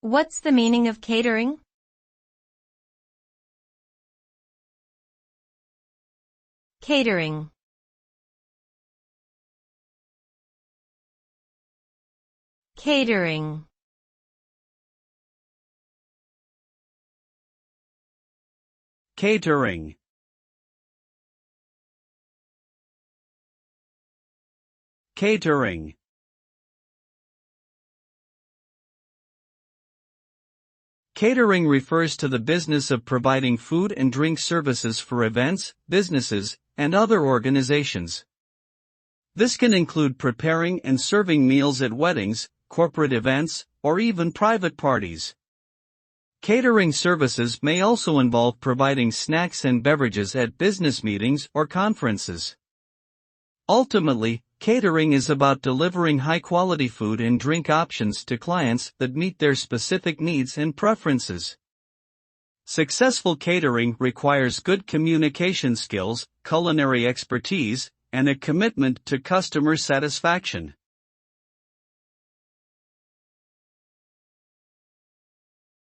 What's the meaning of catering? Catering. Catering. Catering. Catering. Catering refers to the business of providing food and drink services for events, businesses, and other organizations. This can include preparing and serving meals at weddings, corporate events, or even private parties. Catering services may also involve providing snacks and beverages at business meetings or conferences. Ultimately, catering is about delivering high-quality food and drink options to clients that meet their specific needs and preferences. Successful catering requires good communication skills, culinary expertise, and a commitment to customer satisfaction.